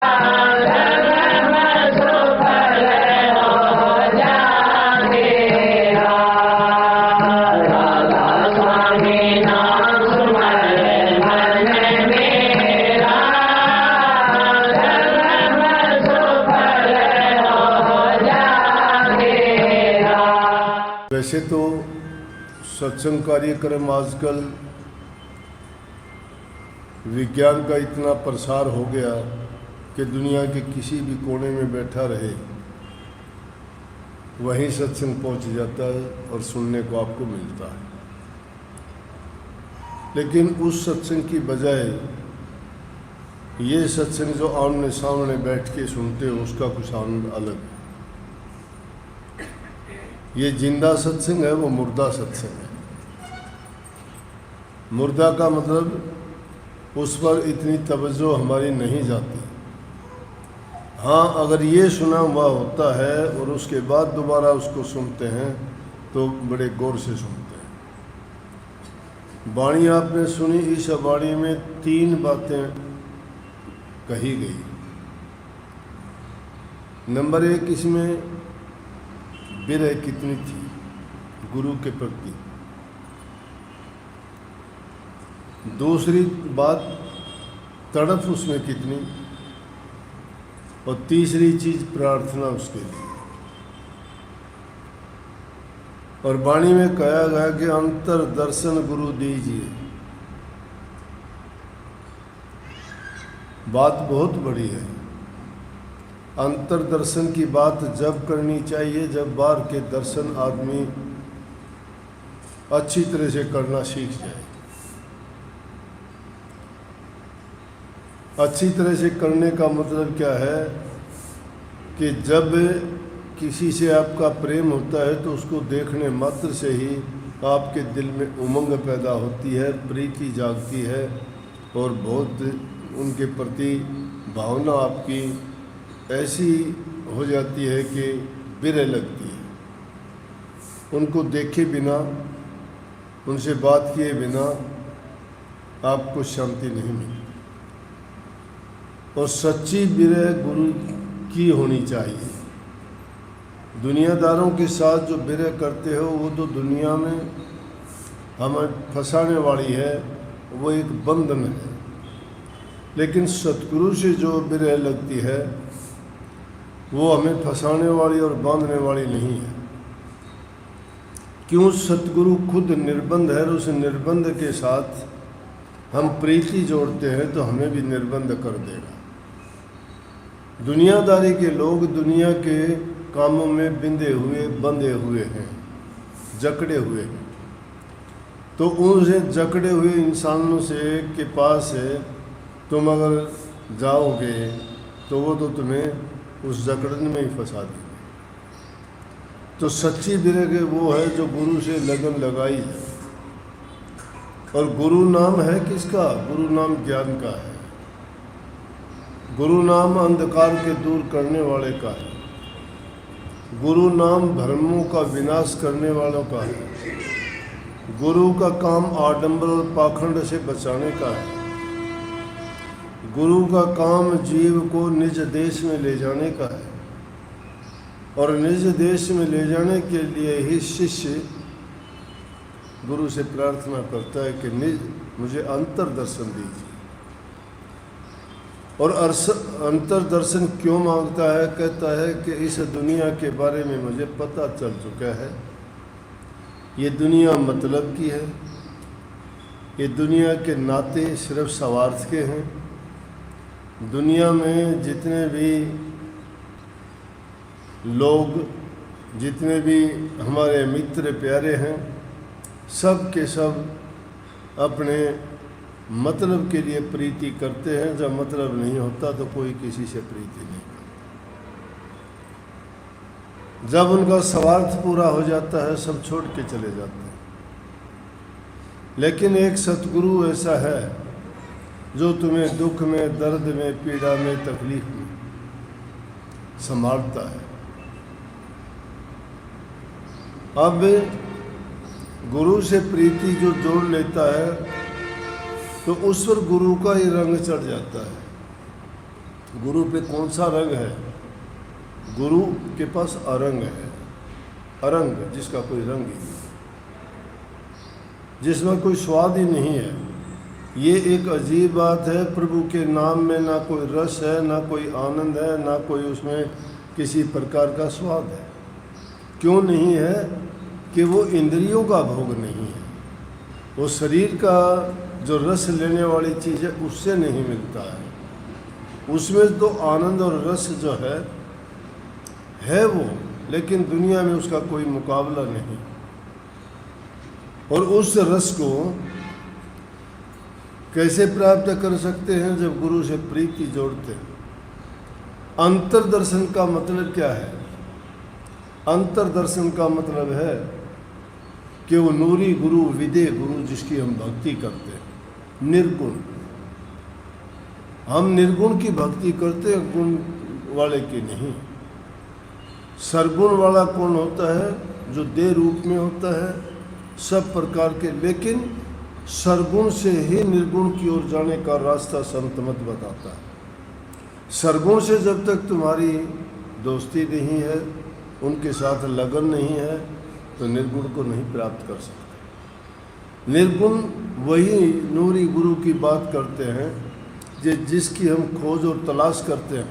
वैसे तो सत्संग कार्यक्रम आजकल विज्ञान का इतना प्रसार हो गया कि दुनिया के किसी भी कोने में बैठा रहे वहीं सत्संग पहुंच जाता है और सुनने को आपको मिलता है। लेकिन उस सत्संग की बजाय ये सत्संग जो आमने सामने बैठ के सुनते हो उसका कुछ आनंद अलग है। ये जिंदा सत्संग है, वो मुर्दा सत्संग है। मुर्दा का मतलब उस पर इतनी तवज्जो हमारी नहीं जाती। हाँ, अगर ये सुना हुआ होता है और उसके बाद दोबारा उसको सुनते हैं तो बड़े गौर से सुनते हैं। वाणी आपने सुनी, इस वाणी में 3 बातें कही गई। नंबर 1, इसमें विरह कितनी थी गुरु के प्रति। दूसरी बात, तड़प उसमें कितनी। और तीसरी चीज, प्रार्थना उसके लिए। और वाणी में कहा गया कि अंतर दर्शन गुरु दीजिए। बात बहुत बड़ी है। अंतर दर्शन की बात जब करनी चाहिए जब बाहर के दर्शन आदमी अच्छी तरह से करना सीख जाए। अच्छी तरह से करने का मतलब क्या है कि जब किसी से आपका प्रेम होता है तो उसको देखने मात्र से ही आपके दिल में उमंग पैदा होती है, प्रीति जागती है और बहुत उनके प्रति भावना आपकी ऐसी हो जाती है कि विरह लगती है। उनको देखे बिना, उनसे बात किए बिना आपको शांति नहीं मिलती। और सच्ची विरह गुरु की होनी चाहिए। दुनियादारों के साथ जो विरह करते हो वो तो दुनिया में हमें फंसाने वाली है, वो एक बंधन है। लेकिन सतगुरु से जो विरह लगती है वो हमें फंसाने वाली और बांधने वाली नहीं है। क्यों? सतगुरु खुद निर्बंध है और उस निर्बंध के साथ हम प्रीति जोड़ते हैं तो हमें भी निर्बंध कर देगा। दुनियादारी के लोग दुनिया के कामों में बंधे हुए हैं, जकड़े हुए हैं। तो उनसे जकड़े हुए इंसानों से के पास है तुम अगर जाओगे तो वो तो तुम्हें उस जकड़न में ही फंसा देंगे। तो सच्ची विरह वो है जो गुरु से लगन लगाई है। और गुरु नाम है किसका? गुरु नाम ज्ञान का है। गुरु नाम अंधकार के दूर करने वाले का है। गुरु नाम भ्रमों का विनाश करने वालों का है। गुरु का काम आडंबर और पाखंड से बचाने का है। गुरु का काम जीव को निज देश में ले जाने का है। और निज देश में ले जाने के लिए ही शिष्य गुरु से प्रार्थना करता है कि मुझे अंतर दर्शन दीजिए। और अंतर दर्शन क्यों मांगता है? कहता है कि इस दुनिया के बारे में मुझे पता चल चुका है। ये दुनिया मतलब की है। ये दुनिया के नाते सिर्फ स्वार्थ के हैं। दुनिया में जितने भी लोग, जितने भी हमारे मित्र प्यारे हैं, सब के सब अपने मतलब के लिए प्रीति करते हैं। जब मतलब नहीं होता तो कोई किसी से प्रीति नहीं करता। जब उनका स्वार्थ पूरा हो जाता है सब छोड़ के चले जाते हैं। लेकिन एक सतगुरु ऐसा है जो तुम्हें दुख में, दर्द में, पीड़ा में, तकलीफ में संभालता है। अब गुरु से प्रीति जो जोड़ लेता है तो उस पर गुरु का ही रंग चढ़ जाता है। गुरु पे कौन सा रंग है? गुरु के पास अरंग है, अरंग जिसका कोई रंग ही नहीं, जिसमें कोई स्वाद ही नहीं है। ये एक अजीब बात है। प्रभु के नाम में ना कोई रस है, ना कोई आनंद है, ना कोई उसमें किसी प्रकार का स्वाद है। क्यों नहीं है? कि वो इंद्रियों का भोग नहीं है, वो शरीर का जो रस लेने वाली चीज़ है उससे नहीं मिलता है। उसमें तो आनंद और रस जो है वो, लेकिन दुनिया में उसका कोई मुकाबला नहीं। और उस रस को कैसे प्राप्त कर सकते हैं? जब गुरु से प्रीति जोड़ते हैं। अंतर्दर्शन का मतलब क्या है? अंतर्दर्शन का मतलब है कि वो नूरी गुरु, विदे गुरु जिसकी हम भक्ति करते हैं, निर्गुण। हम निर्गुण की भक्ति करते हैं, गुण वाले की नहीं। सरगुण वाला कौन होता है? जो देह रूप में होता है सब प्रकार के, लेकिन सरगुण से ही निर्गुण की ओर जाने का रास्ता संत मत बताता है। सरगुण से जब तक तुम्हारी दोस्ती नहीं है, उनके साथ लगन नहीं है, तो निर्गुण को नहीं प्राप्त कर सकते। निर्गुण वही नूरी गुरु की बात करते हैं जिसकी हम खोज और तलाश करते हैं।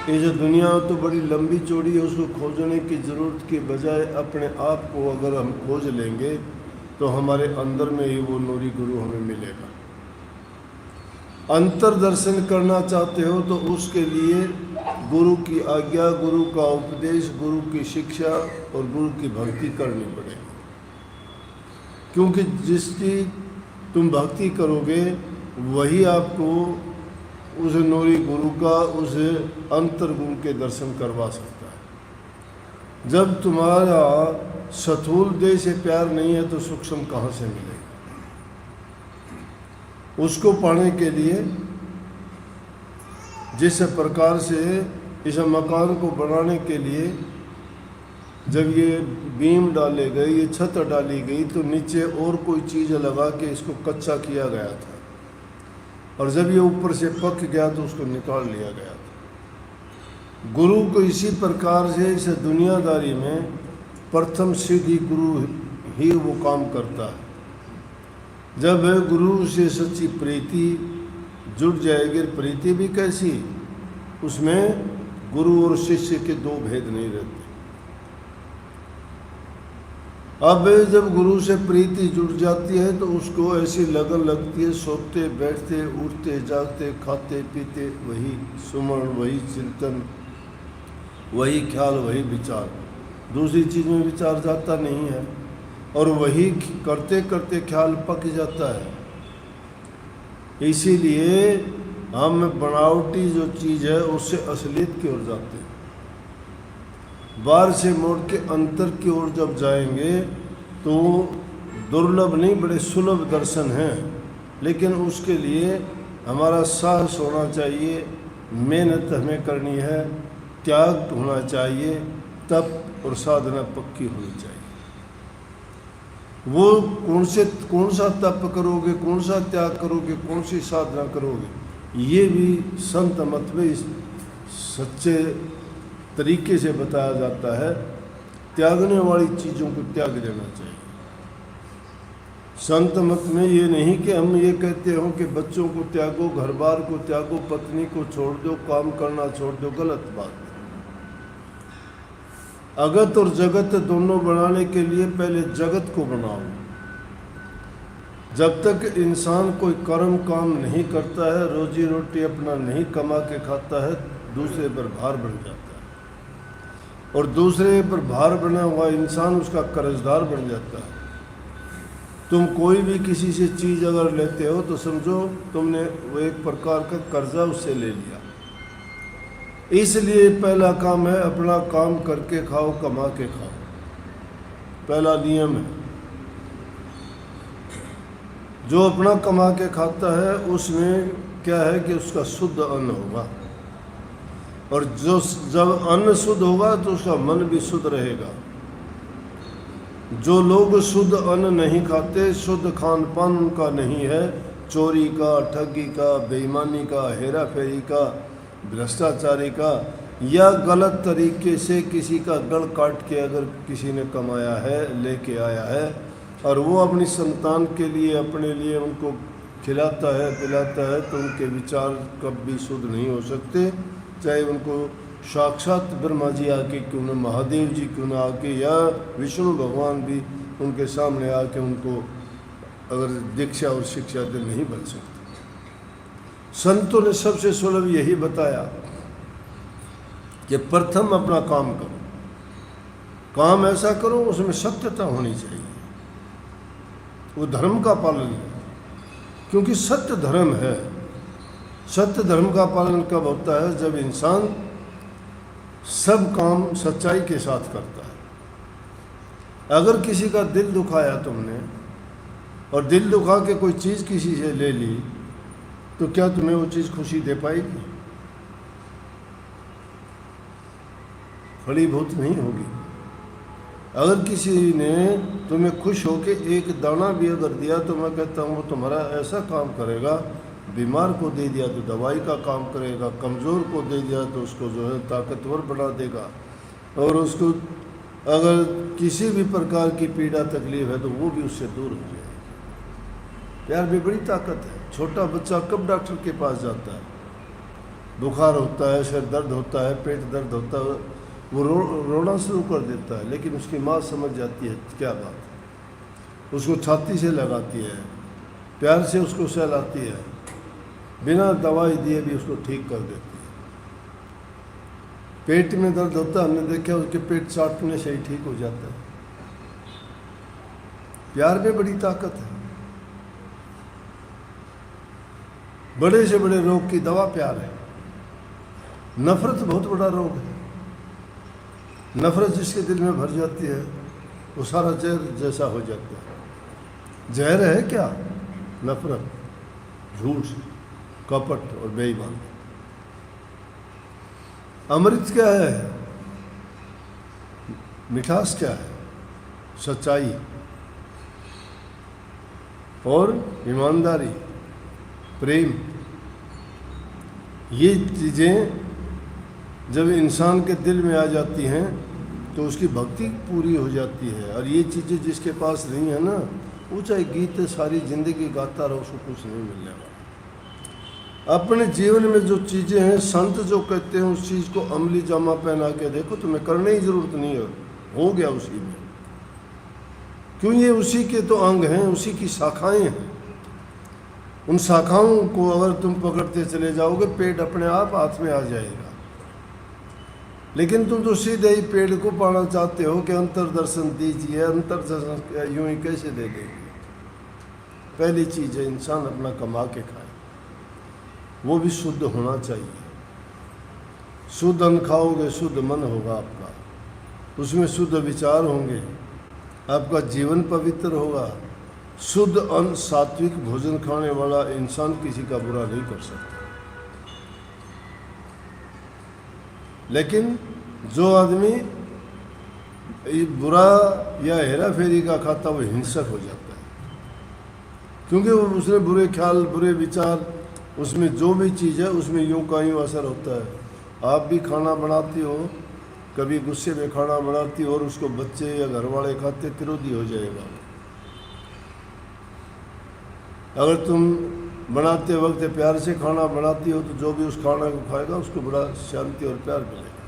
ये जो दुनिया तो बड़ी लंबी चौड़ी है, उसको खोजने की ज़रूरत के बजाय अपने आप को अगर हम खोज लेंगे तो हमारे अंदर में ही वो नूरी गुरु हमें मिलेगा। अंतर्दर्शन करना चाहते हो तो उसके लिए गुरु की आज्ञा, गुरु का उपदेश, गुरु की शिक्षा और गुरु की भक्ति करनी पड़ेगी। क्योंकि जिसकी तुम भक्ति करोगे वही आपको उस नूरी गुरु का, उस अंतर्गुण के दर्शन करवा सकता है। जब तुम्हारा स्थूल देह से प्यार नहीं है तो सूक्ष्म कहाँ से मिलेगा? उसको पाने के लिए जिस प्रकार से इस मकान को बनाने के लिए जब ये बीम डाले गए, ये छत डाली गई, तो नीचे और कोई चीज़ लगा के इसको कच्चा किया गया था, और जब ये ऊपर से पक गया तो उसको निकाल लिया गया था। गुरु को इसी प्रकार से इस दुनियादारी में प्रथम सीधी गुरु ही वो काम करता है। जब गुरु से सच्ची प्रीति जुड़ जाएगी, प्रीति भी कैसी, उसमें गुरु और शिष्य के दो भेद नहीं रहते। अब जब गुरु से प्रीति जुड़ जाती है तो उसको ऐसी लगन लगती है, सोते बैठते उठते जागते खाते पीते वही सुमरण, वही चिंतन, वही ख्याल, वही विचार, दूसरी चीज़ में विचार जाता नहीं है। और वही करते करते ख्याल पक जाता है। इसीलिए हम बनावटी जो चीज़ है उससे असलियत की ओर जाते हैं। बाहर से मोड़ के अंतर की ओर जब जाएंगे तो दुर्लभ नहीं, बड़े सुलभ दर्शन हैं, लेकिन उसके लिए हमारा साहस होना चाहिए, मेहनत हमें करनी है, त्याग होना चाहिए, तप और साधना पक्की होनी चाहिए। वो कौन सा तप करोगे, कौन सा त्याग करोगे, कौन सी साधना करोगे, ये भी संत मत में सच्चे तरीके से बताया जाता है। त्यागने वाली चीज़ों को त्याग देना चाहिए। संत मत में ये नहीं कि हम ये कहते हो कि बच्चों को त्यागो, घर बार को त्यागो, पत्नी को छोड़ दो, काम करना छोड़ दो, गलत बात। अगत और जगत दोनों बनाने के लिए पहले जगत को बनाओ। जब तक इंसान कोई कर्म काम नहीं करता है, रोजी रोटी अपना नहीं कमा के खाता है, दूसरे पर भार बन जाता है, और दूसरे पर भार बना हुआ इंसान उसका कर्जदार बन जाता है। तुम कोई भी किसी से चीज़ अगर लेते हो तो समझो तुमने वो एक प्रकार का कर्जा उससे ले लिया। इसलिए पहला काम है अपना काम करके खाओ, कमा के खाओ, पहला नियम है। जो अपना कमा के खाता है उसमें क्या है कि उसका शुद्ध अन्न होगा, और जो जब अन्न शुद्ध होगा तो उसका मन भी शुद्ध रहेगा। जो लोग शुद्ध अन्न नहीं खाते, शुद्ध खान पान उनका नहीं है, चोरी का, ठगी का, बेईमानी का, हेरा फेरी का, भ्रष्टाचारी का या गलत तरीके से किसी का गल काट के अगर किसी ने कमाया है, लेके आया है, और वो अपनी संतान के लिए, अपने लिए उनको खिलाता है, पिलाता है, तो उनके विचार कभी शुद्ध नहीं हो सकते। चाहे उनको साक्षात ब्रह्मा जी आके क्यों न, महादेव जी क्यों न आके, या विष्णु भगवान भी उनके सामने आके उनको अगर दीक्षा और शिक्षा दे, नहीं बन सकते। संतों ने सबसे सुलभ यही बताया कि प्रथम अपना काम करो, काम ऐसा करो उसमें सत्यता होनी चाहिए, वो धर्म का पालन है, क्योंकि सत्य धर्म है। सत्य धर्म का पालन कब होता है? जब इंसान सब काम सच्चाई के साथ करता है। अगर किसी का दिल दुखाया तुमने, और दिल दुखा के कोई चीज़ किसी से ले ली, तो क्या तुम्हें वो चीज़ खुशी दे पाएगी? फलीभूत नहीं होगी। अगर किसी ने तुम्हें खुश होके एक दाना भी अगर दिया, तो मैं कहता हूँ वो तुम्हारा ऐसा काम करेगा। बीमार को दे दिया तो दवाई का काम करेगा, कमज़ोर को दे दिया तो उसको जो है ताकतवर बना देगा, और उसको अगर किसी भी प्रकार की पीड़ा तकलीफ है तो वो भी उससे दूर हो जाएगी। प्यार में बड़ी ताकत है। छोटा बच्चा कब डॉक्टर के पास जाता है? बुखार होता है, सिर दर्द होता है, पेट दर्द होता है, वो रोना शुरू कर देता है, लेकिन उसकी माँ समझ जाती है क्या बात है, उसको छाती से लगाती है, प्यार से उसको सहलाती है, बिना दवाई दिए भी उसको ठीक कर देती है। पेट में दर्द होता है, हमने देखा उसके पेट चाटने से ही ठीक हो जाता है। प्यार में बड़ी ताकत है। बड़े से बड़े रोग की दवा प्यार है। नफरत बहुत बड़ा रोग है। नफरत जिसके दिल में भर जाती है वो सारा जहर जैसा हो जाता है। जहर है क्या? नफरत, झूठ, कपट और बेईमान। अमृत क्या है? मिठास क्या है? सच्चाई और ईमानदारी, प्रेम। ये चीज़ें जब इंसान के दिल में आ जाती हैं तो उसकी भक्ति पूरी हो जाती है। और ये चीज़ें जिसके पास नहीं है ना, वो चाहे गीत सारी ज़िंदगी गाता रहो, उसको कुछ नहीं मिलने वाला। अपने जीवन में जो चीज़ें हैं, संत जो कहते हैं उस चीज़ को अमली जामा पहना के देखो, तुम्हें करने की ज़रूरत नहीं है, हो गया उसी में। क्यों? ये उसी के तो अंग हैं, उसी की शाखाएं हैं। उन शाखाओं को अगर तुम पकड़ते चले जाओगे, पेड़ अपने आप हाथ में आ जाएगा। लेकिन तुम तो सीधे ही पेड़ को पाना चाहते हो कि अंतर दर्शन दीजिए, अंतर दर्शन यूं ही कैसे दे देंगे? पहली चीज़ है इंसान अपना कमा के खाए, वो भी शुद्ध होना चाहिए। शुद्ध अन्न खाओगे, शुद्ध मन होगा आपका, उसमें शुद्ध विचार होंगे, आपका जीवन पवित्र होगा। शुद्ध अन्न, सात्विक भोजन खाने वाला इंसान किसी का बुरा नहीं कर सकता। लेकिन जो आदमी बुरा या हेरा फेरी का खाता, वो हिंसक हो जाता है, क्योंकि वो उसने बुरे ख्याल, बुरे विचार, उसमें जो भी चीज़ है उसमें यूं का यूं असर होता है। आप भी खाना बनाती हो, कभी गुस्से में खाना बनाती हो और उसको बच्चे या घर वाले खाते, विरोधी हो जाएगा। अगर तुम बनाते वक्त प्यार से खाना बनाती हो तो जो भी उस खाना को खाएगा उसको बड़ा शांति और प्यार मिलेगा।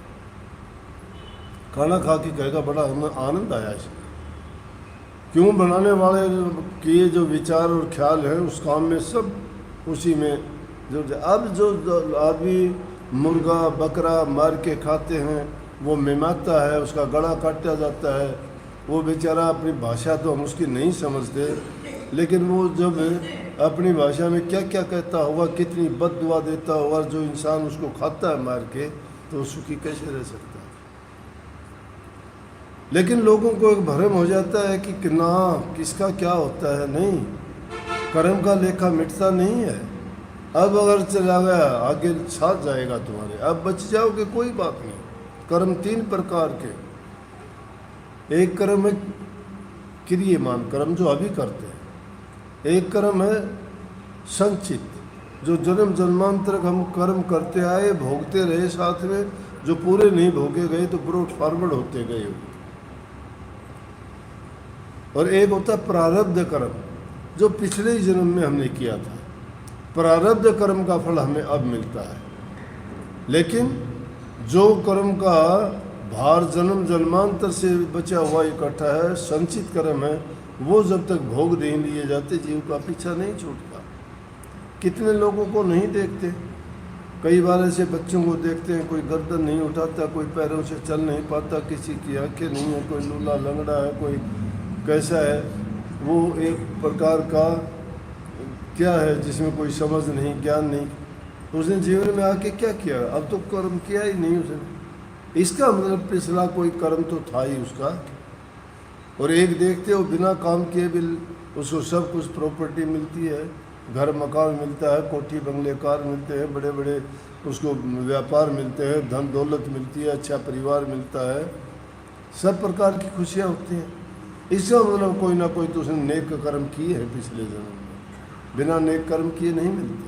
खाना खा के कहेगा बड़ा हमें आनंद आया इसमें। क्यों? बनाने वाले के जो विचार और ख्याल हैं उस काम में सब उसी में जो। अब जो आदमी मुर्गा बकरा मार के खाते हैं वो मिमाता है, उसका गला काटा जाता है, वो बेचारा अपनी भाषा तो हम उसकी नहीं समझते, लेकिन वो जब अपनी भाषा में क्या क्या कहता होगा, कितनी बद्दुआ देता होगा, जो इंसान उसको खाता है मार के, तो सुखी कैसे रह सकता है? लेकिन लोगों को एक भ्रम हो जाता है कि ना किसका क्या होता है। नहीं, कर्म का लेखा मिटता नहीं है। अब अगर चला गया आगे साथ जाएगा तुम्हारे, अब बच जाओगे कोई बात नहीं। कर्म तीन प्रकार के, एक कर्म है क्रियमान कर्म जो अभी करते हैं, एक कर्म है संचित जो जन्म जन्मांतर हम कर्म करते आए, भोगते रहे साथ में, जो पूरे नहीं भोगे गए तो ब्रोड फॉरवर्ड होते गए। और एक होता है प्रारब्ध कर्म, जो पिछले ही जन्म में हमने किया था। प्रारब्ध कर्म का फल हमें अब मिलता है, लेकिन जो कर्म का भार जन्म जन्मांतर से बचा हुआ इकट्ठा है, संचित कर्म है, वो जब तक भोग नहीं लिए जाते जीव का पीछा नहीं छूटता। कितने लोगों को नहीं देखते, कई बार ऐसे बच्चों को देखते हैं, कोई गर्दन नहीं उठाता, कोई पैरों से चल नहीं पाता, किसी की आंखें नहीं है, कोई लूला लंगड़ा है, कोई कैसा है, वो एक प्रकार का क्या है जिसमें कोई समझ नहीं, ज्ञान नहीं। उसने जीवन में आके क्या किया? अब तो कर्म किया ही नहीं उसने। इसका मतलब पिछला कोई कर्म तो था ही उसका। और एक देखते हो बिना काम किए भी उसको सब कुछ प्रॉपर्टी मिलती है, घर मकान मिलता है, कोठी बंगले कार मिलते हैं, बड़े बड़े उसको व्यापार मिलते हैं, धन दौलत मिलती है, अच्छा परिवार मिलता है, सब प्रकार की खुशियाँ होती हैं। इसका मतलब कोई ना कोई तो उसने नेक कर्म किए हैं पिछले जन्म में, बिना नेक कर्म किए नहीं मिलते।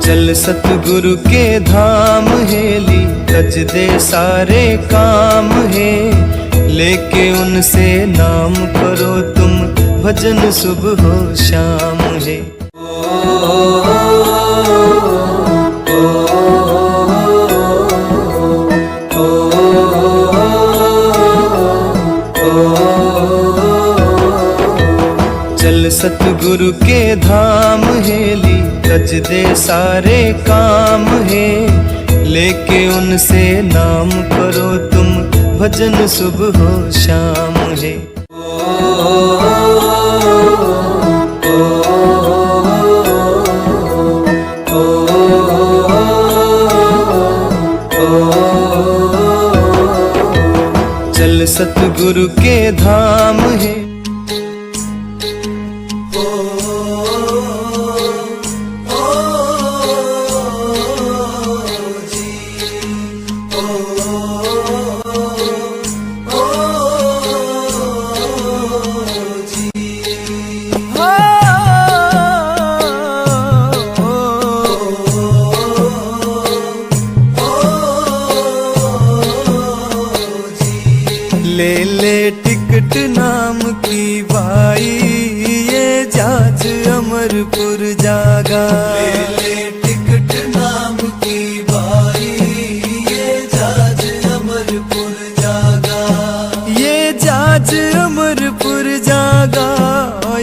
चल सतगुरु के धाम हेली, रज दे सारे काम है, लेके उनसे नाम करो तुम, भजन सुबह हो शाम है। चल सतगुरु के धाम हेली, रज दे सारे काम है, लेके उनसे नाम करो तुम, भजन सुबह हो शाम है। चल सतगुरु के धाम है। ले ले टिकट नाम की भाई, ये जहाज अमरपुर जागा। ले ले टिकट नाम की भाई, ये जहाज अमरपुर जागा। ये जहाज अमरपुर जागा,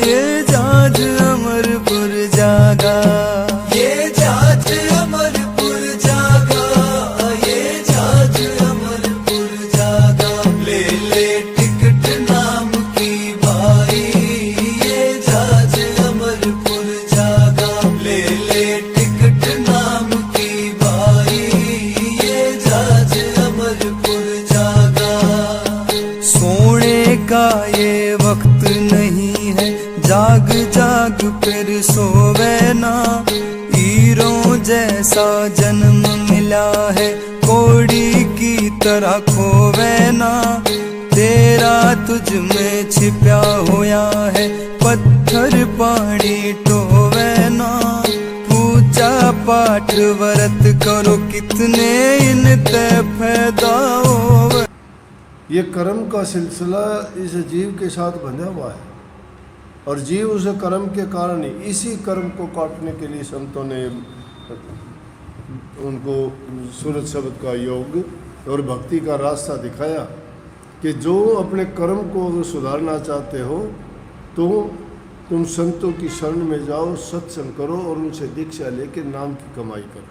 ये जहाज अमरपुर जागा। ये जहाज अमरपुर जागा, ये जहाज अमरपुर जागा। ले ले टिकट नाम की भाई, ये जहाज अमरपुर जागा। ले ले टिकट नाम की भाई, ये जहाज अमरपुर जागा। सोने का ये वक्त नहीं है, जाग जाग फिर सोवे ना। हीरों जैसा जन्म मिला है, कोड़ी की तरह खोवे ना। तेरा तुझ में छिपा होया है, पत्थर पानी टोवे ना। पूजा पाठ व्रत करो, कितने इनते फायदा होवे। ये कर्म का सिलसिला इस जीव के साथ बंधा हुआ है, और जीव उस कर्म के कारण ही, इसी कर्म को काटने के लिए संतों ने उनको सूरज शब्द का योग और भक्ति का रास्ता दिखाया कि जो अपने कर्म को अगर सुधारना चाहते हो तो तुम संतों की शरण में जाओ, सत्संग करो और उनसे दीक्षा लेकर नाम की कमाई करो।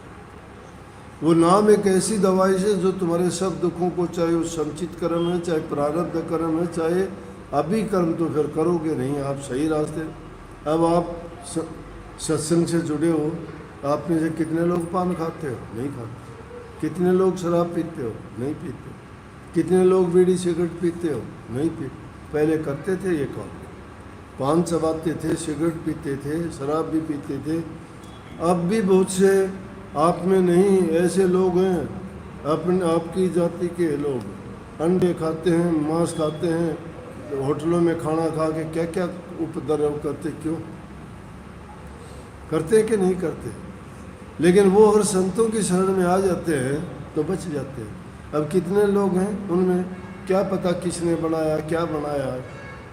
वो नाम एक ऐसी दवाई है जो तुम्हारे सब दुखों को, चाहे वो संचित कर्म है, चाहे प्रारब्ध कर्म है, चाहे अभी कर्म तो फिर करोगे नहीं आप सही रास्ते। अब आप सत्संग से जुड़े हो, आप में से कितने लोग पान खाते हो? नहीं खाते। कितने लोग शराब पीते हो? नहीं पीते। कितने लोग बीड़ी सिगरेट पीते हो? नहीं पीते। पहले करते थे ये काम, पान चबाते थे, सिगरेट पीते थे, शराब भी पीते थे। अब भी बहुत से आप में नहीं ऐसे लोग हैं, अपने आपकी जाति के लोग अंडे खाते हैं, मांस खाते हैं, होटलों में खाना खा के क्या क्या उपद्रव करते, क्यों करते हैं कि नहीं करते? लेकिन वो अगर संतों की शरण में आ जाते हैं तो बच जाते हैं। अब कितने लोग हैं, उनमें क्या पता किसने बनाया, क्या बनाया,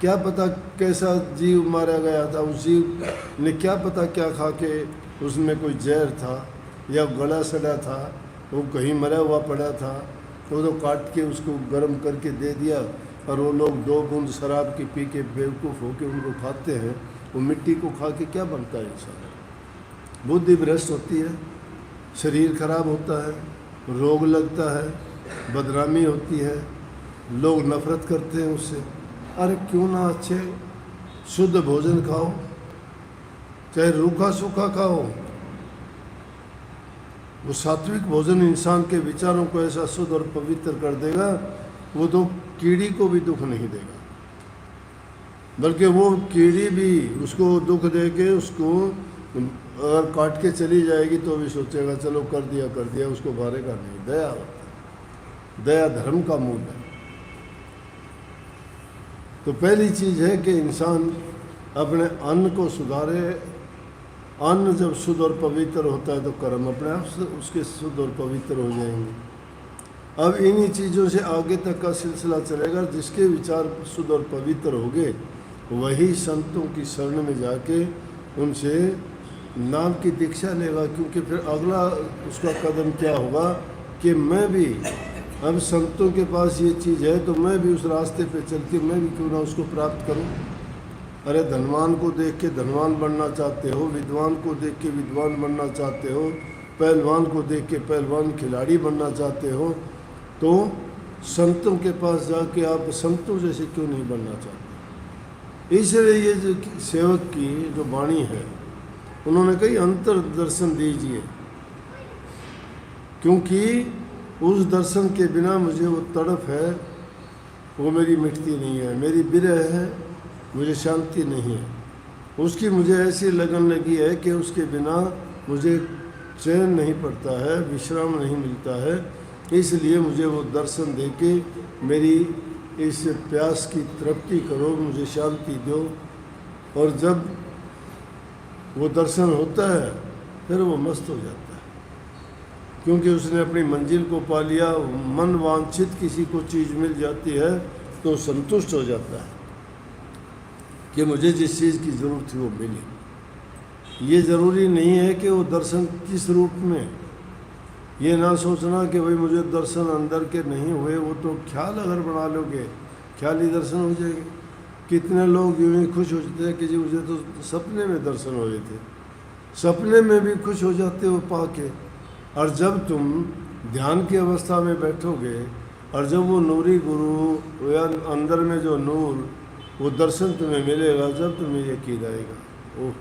क्या पता कैसा जीव मारा गया था, उस जीव ने क्या पता क्या खा के उसमें कोई जहर था या गला सड़ा था, वो कहीं मरा हुआ पड़ा था, वो तो काट के उसको गर्म करके दे दिया, और वो लोग 2 बूंद शराब की पी के बेवकूफ़ होके उनको खाते हैं। वो मिट्टी को खा के क्या बनता है इंसान? बुद्धि भ्रष्ट होती है, शरीर खराब होता है, रोग लगता है, बदनामी होती है, लोग नफरत करते हैं उससे। अरे क्यों ना अच्छे शुद्ध भोजन खाओ, चाहे रूखा सूखा खाओ। वो सात्विक भोजन इंसान के विचारों को ऐसा शुद्ध और पवित्र कर देगा, वो तो कीड़ी को भी दुख नहीं देगा, बल्कि वो कीड़ी भी उसको दुख दे के उसको अगर काट के चली जाएगी तो भी सोचेगा चलो कर दिया, उसको मारेगा नहीं। दया होता है, दया धर्म का मूल है। तो पहली चीज़ है कि इंसान अपने अन्न को सुधारे। अन्न जब शुद्ध और पवित्र होता है तो कर्म अपने आप से उसके शुद्ध और पवित्र हो जाएंगे। अब इन्हीं चीज़ों से आगे तक का सिलसिला चलेगा। जिसके विचार शुद्ध और पवित्र होंगे वही संतों की शरण में जाके उनसे नाम की दीक्षा लेगा, क्योंकि फिर अगला उसका कदम क्या होगा कि मैं भी अब संतों के पास ये चीज़ है तो मैं भी उस रास्ते पे चल के मैं भी क्यों ना उसको प्राप्त करूं। अरे धनवान को देख के धनवान बनना चाहते हो, विद्वान को देख के विद्वान बनना चाहते हो, पहलवान को देख के पहलवान खिलाड़ी बनना चाहते हो, तो संतों के पास जाके आप संतों जैसे क्यों नहीं बनना चाहते? इसलिए ये जो सेवक की जो वाणी है, उन्होंने कही अंतर दर्शन दीजिए, क्योंकि उस दर्शन के बिना मुझे वो तड़प है वो मेरी मिटती नहीं है, मेरी विरह है, मुझे शांति नहीं है। उसकी मुझे ऐसी लगन लगी है कि उसके बिना मुझे चैन नहीं पड़ता है, विश्राम नहीं मिलता है। इसलिए मुझे वो दर्शन दे के मेरी इस प्यास की तृप्ति करो, मुझे शांति दो। और जब वो दर्शन होता है फिर वो मस्त हो जाता है, क्योंकि उसने अपनी मंजिल को पा लिया। मन वांछित किसी को चीज़ मिल जाती है तो संतुष्ट हो जाता है कि मुझे जिस चीज़ की ज़रूरत थी वो मिली। ये ज़रूरी नहीं है कि वो दर्शन किस रूप में, ये ना सोचना कि भाई मुझे दर्शन अंदर के नहीं हुए, वो तो ख्याल अगर बना लोगे ख्याली दर्शन हो जाएंगे। कितने लोग यूँ ही खुश हो जाते हैं कि जी मुझे तो सपने में दर्शन हो गए थे, सपने में भी खुश हो जाते हो पा के। और जब तुम ध्यान की अवस्था में बैठोगे और जब वो नूरी गुरु या अंदर में जो नूर वो दर्शन तुम्हें मिलेगा, जब तुम्हें यकीन आएगा। ओह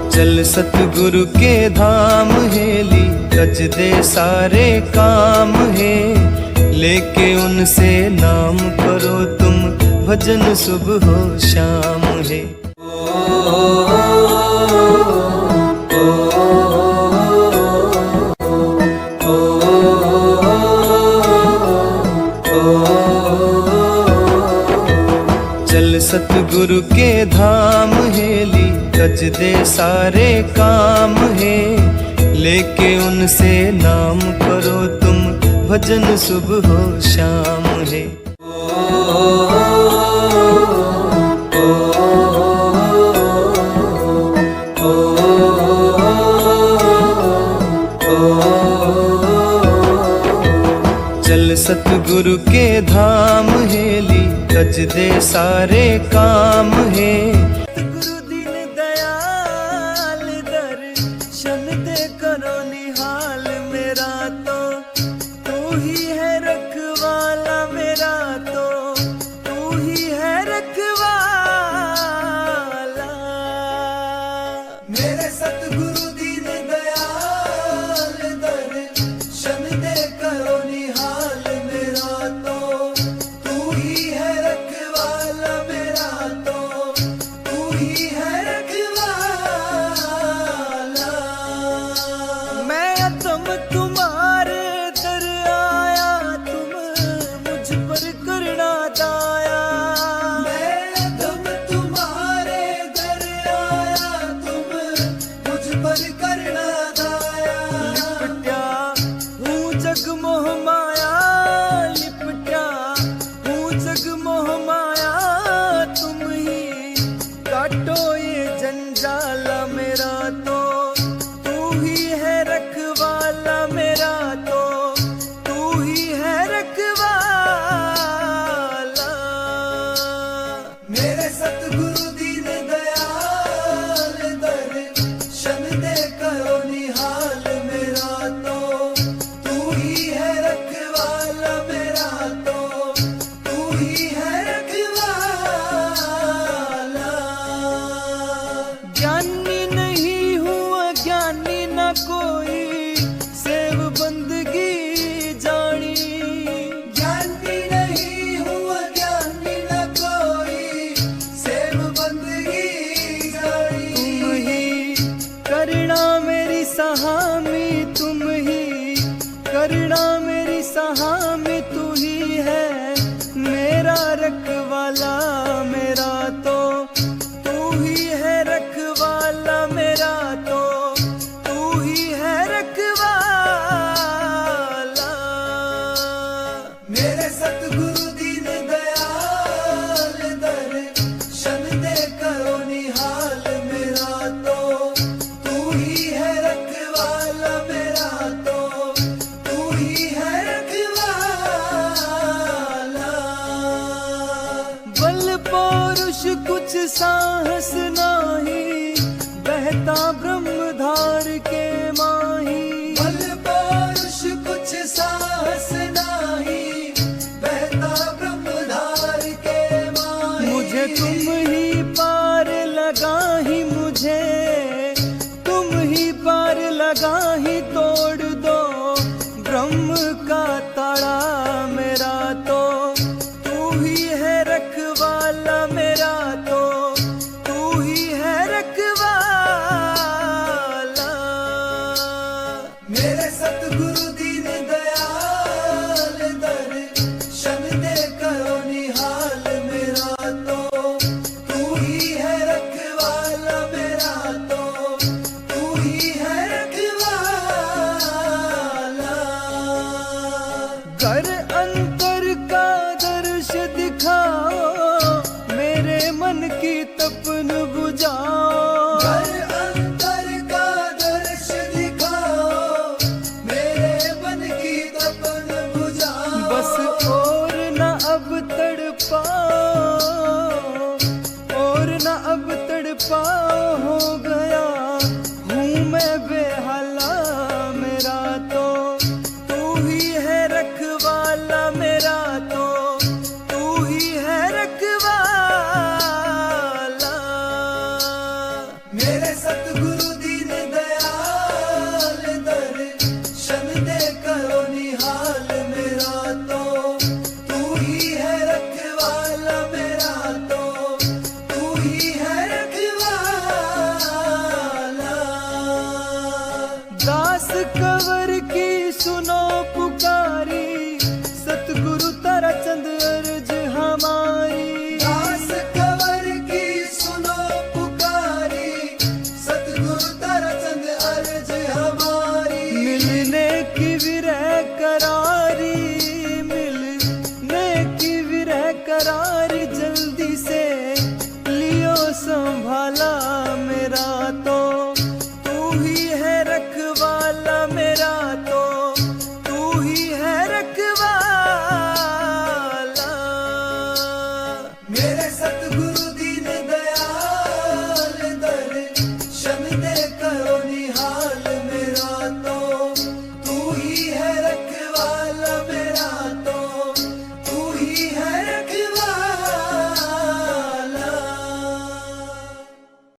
चल सतगुरु के धाम हेली, रच दे सारे काम है, लेके उनसे नाम करो तुम, भजन सुबह हो शाम है। चल सतगुरु के धाम हेली, रच दे सारे काम है, लेके उनसे नाम करो तुम, भजन सुबह हो शाम है। चल सतगुरु के धाम हेली, रच दे सारे काम है। गुरु दीन दयाल दर्शन दे करो निहाल, मेरा तो तू ही है रखवाला, मेरा तो तू ही है रखवाला। मेरे सतगुरु दीन दयाल दर्शन दे करो निहाल, मेरा तो तू ही है रखवाला, मेरा तो जहां में तू ही है मेरा रखवाला, मेरा तो तू ही है रखवाला, मेरा तो तू ही है रखवाला। मेरे सतगुरु दीन दयाल दर्शन दे करो निहाल, मेरा तो तू ही है रखवाला, मेरा तो तू ही है रखवाला। बल पौरुष कुछ साहस नाही, बहता ब्रह्मधार के माही। बल पौरुष कुछ साहस नाही, बहता ब्रह्मधार के माही। मुझे तुम ही पार लगा ही, मुझे तुम ही पार लगा ही, तोड़ दो ब्रह्म का ताड़ा, मेरा तो तू ही है रखवाला, मेरा तो तू ही है रखवाला। मेरे सतगुरु दीन दयाल दर्शन दे करो निहाल, मेरा तो तू ही है रखवाला, मेरा तो तू ही है रखवाला। घर अंतर का दर्श दिखाओ, मेरे मन की तपन बुझाओ। घर अंतर का दर्श दिखाओ, मेरे मन की तपन बुझाओ। बस और न अब तड़पाओ, और न अब तड़पाओ, हो गया हूँ मैं बेहाला, मेरा तो तू ही है रखवाला, मेरा तो तू ही है रखवाला। मेरे सतगुरु दीन दयाल दर्शन दे करो निहाल, मेरा तो तू ही है रखवाला, मेरा तो तू ही है रखवाला। दास कंवर की सुनो